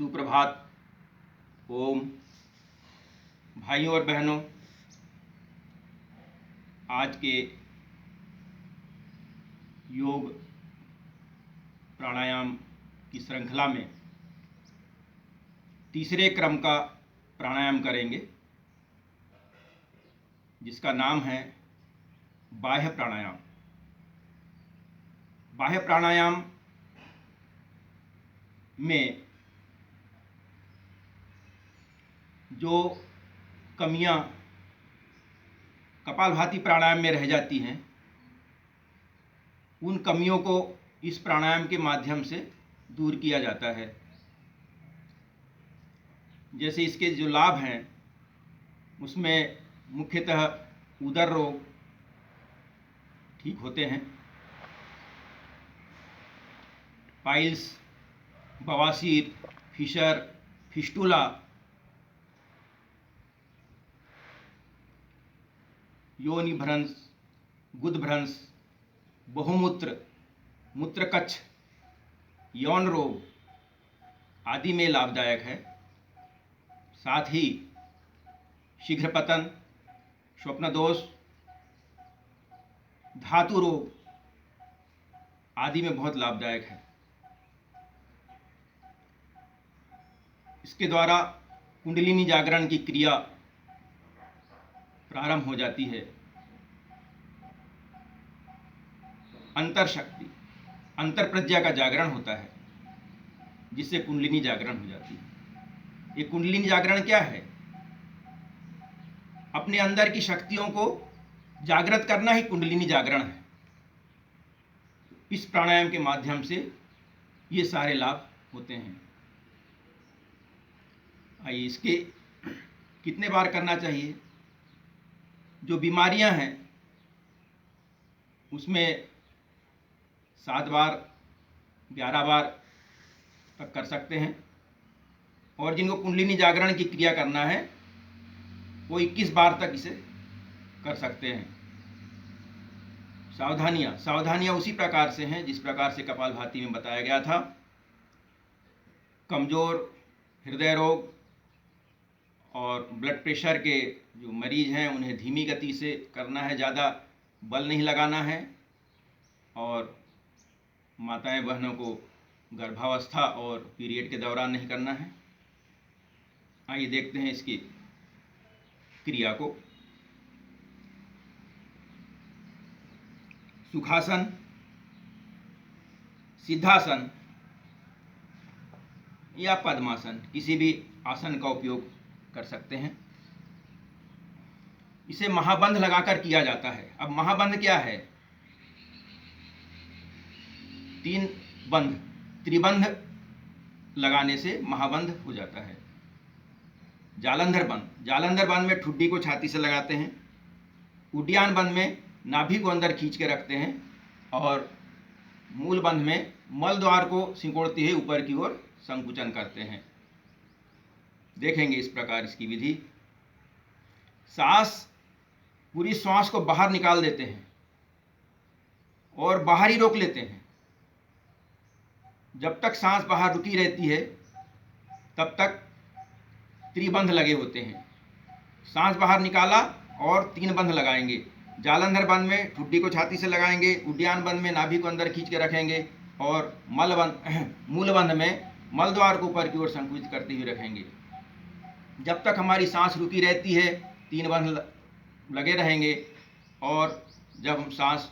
सुप्रभात। ओम। भाइयों और बहनों, आज के योग प्राणायाम की श्रृंखला में तीसरे क्रम का प्राणायाम करेंगे, जिसका नाम है बाह्य प्राणायाम। बाह्य प्राणायाम में जो कमियां कपालभाति प्राणायाम में रह जाती हैं, उन कमियों को इस प्राणायाम के माध्यम से दूर किया जाता है। जैसे इसके जो लाभ हैं, उसमें मुख्यतः उदर रोग ठीक होते हैं, पाइल्स, बवासीर, फिशर, फिस्टुला, योनि भ्रंश, गुदभ्रंश, बहुमूत्र, मूत्रकच्छ, यौन रोग आदि में लाभदायक है। साथ ही शीघ्र पतन, स्वप्न दोष, धातु रोग आदि में बहुत लाभदायक है। इसके द्वारा कुंडलिनी जागरण की क्रिया प्रारंभ हो जाती है। अंतर शक्ति, अंतर प्रज्ञा का जागरण होता है, जिससे कुंडलिनी जागरण हो जाती है। ये कुंडलिनी जागरण क्या है? अपने अंदर की शक्तियों को जागृत करना ही कुंडलिनी जागरण है। इस प्राणायाम के माध्यम से ये सारे लाभ होते हैं। आइए, इसके कितने बार करना चाहिए? जो बीमारियां हैं उसमें 7 बार, 11 बार तक कर सकते हैं, और जिनको कुंडलिनी जागरण की क्रिया करना है वो 21 बार तक इसे कर सकते हैं। सावधानियां उसी प्रकार से हैं जिस प्रकार से कपालभाति में बताया गया था। कमजोर हृदय रोग और ब्लड प्रेशर के जो मरीज हैं उन्हें धीमी गति से करना है, ज़्यादा बल नहीं लगाना है, और माताएं बहनों को गर्भावस्था और पीरियड के दौरान नहीं करना है। आइए देखते हैं इसकी क्रिया को। सुखासन, सिद्धासन या पद्मासन, किसी भी आसन का उपयोग कर सकते हैं। इसे महाबंध लगाकर किया जाता है। अब महाबंध क्या है? 3 बंध, त्रिबंध लगाने से महाबंध हो जाता है। जालंधर बंध में ठुड्डी को छाती से लगाते हैं। उड्डयन बंध में नाभि को अंदर खींच के रखते हैं, और मूल बंध में मल द्वार को सिकोड़ते हुए ऊपर की ओर संकुचन करते हैं। देखेंगे इस प्रकार इसकी विधि। पूरी श्वास को बाहर निकाल देते हैं और बाहर ही रोक लेते हैं। जब तक सांस बाहर रुकी रहती है तब तक त्रिबंध लगे होते हैं। सांस बाहर निकाला और 3 बंध लगाएंगे। जालंधर बंध में ठुड्डी को छाती से लगाएंगे, उड्डयन बंध में नाभि को अंदर खींच के रखेंगे, और मूल बंध में मल द्वार को ऊपर की ओर संकुचित करते हुए रखेंगे। जब तक हमारी सांस रुकी रहती है 3 बंध लगे रहेंगे, और जब हम सांस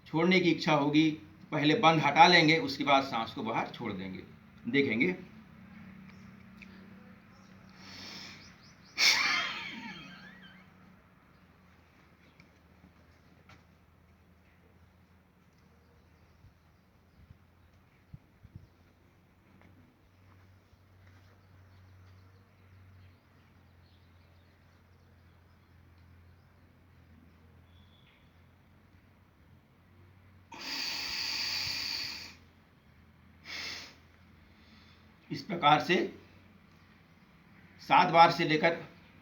छोड़ने की इच्छा होगी पहले बंध हटा लेंगे, उसके बाद सांस को बाहर छोड़ देंगे। देखेंगे। इस प्रकार से 7 बार से लेकर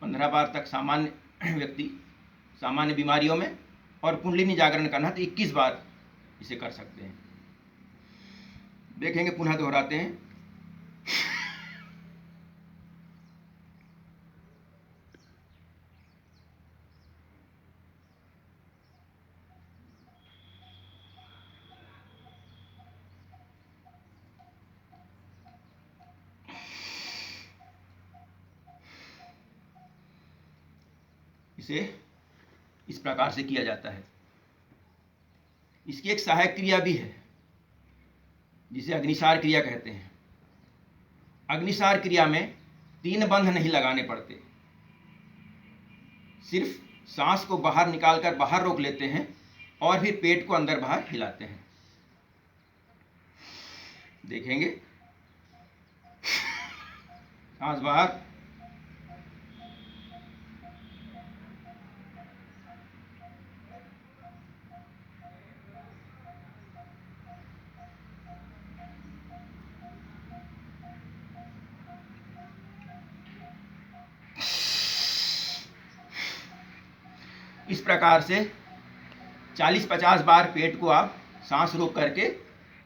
15 बार तक सामान्य व्यक्ति सामान्य बीमारियों में, और कुंडलिनी जागरण करना तो 21 बार इसे कर सकते हैं। देखेंगे, पुनः दोहराते हैं। इसे इस प्रकार से किया जाता है। इसकी एक सहायक क्रिया भी है जिसे अग्निसार क्रिया कहते हैं। अग्निसार क्रिया में 3 बंध नहीं लगाने पड़ते, सिर्फ सांस को बाहर निकालकर बाहर रोक लेते हैं और फिर पेट को अंदर बाहर हिलाते हैं। देखेंगे, सांस बाहर, इस प्रकार से 40-50 बार पेट को आप सांस रोक करके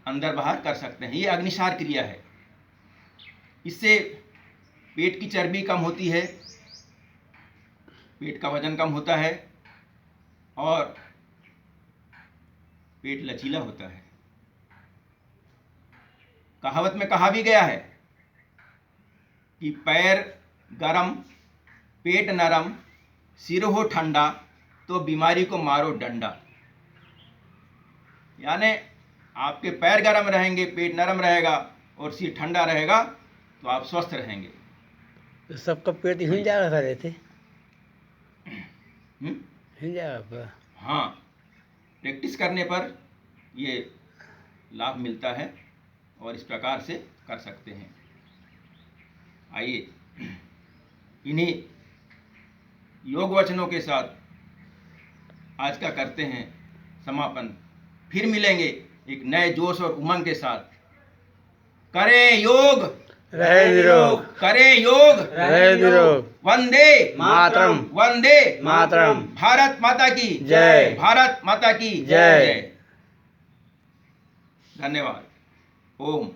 अंदर बाहर कर सकते हैं। ये अग्निसार क्रिया है। इससे पेट की चर्बी कम होती है, पेट का वजन कम होता है और पेट लचीला होता है। कहावत में कहा भी गया है कि पैर गरम, पेट नरम, सिर हो ठंडा तो बीमारी को मारो डंडा। यानी आपके पैर गरम रहेंगे, पेट नरम रहेगा और सिर ठंडा रहेगा तो आप स्वस्थ रहेंगे। तो सबका पेट हिल जाएगा सर ऐसे? हिल जाएगा? हाँ, प्रैक्टिस करने पर ये लाभ मिलता है और इस प्रकार से कर सकते हैं। आइए इन्हीं योग वचनों के साथ आज का करते हैं समापन। फिर मिलेंगे एक नए जोश और उमंग के साथ। करें योग, रहे निरोग, करें योग, रहे निरोग। वंदे मातरम, वंदे मातरम। भारत माता की जय, भारत माता की जय। धन्यवाद। ओम।